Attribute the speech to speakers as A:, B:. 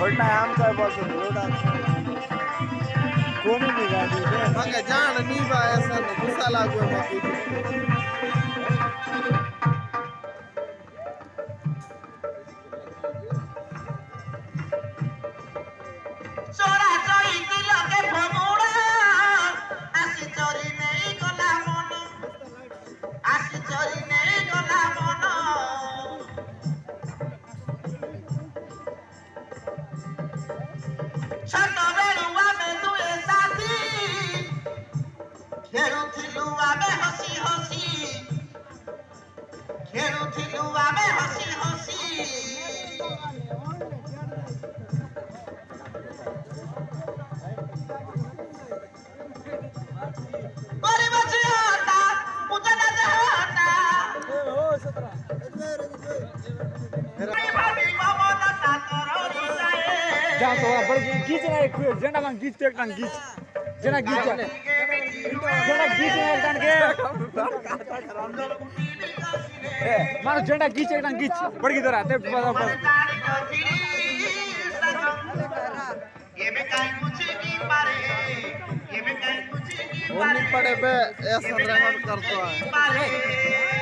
A: पडना आम काय बोलतो रोडा कोणी निघाली
B: मग जाण नी बा ऐसा गुस्सा लागू मग
C: चोरा चोरी दिलके भमुड़ा आसी चोरी नहीं गला मन आसी चोरी नहीं गला मन छोट बेलुआ में दुए साथी खेलुथिलु आमे हसी हसी खेलुथिलु आमे हसी हसी बड़ी बच्ची होता मुझे न होता भाभी बाबा ना सातरोरी जाए
A: जा तो बड़ गीच ना एक झंडा मांग गीच एक टांग गीच जना गीच जना गीच एक टांग के मारो झंडा गीच एक टांग गीच बड़ की तरह ते
C: ये में काई कुछ की पारे ये में काई कुछ की
B: ओनी पड़े बे ऐसा ड्राइवर करतो है
C: पारे
A: ये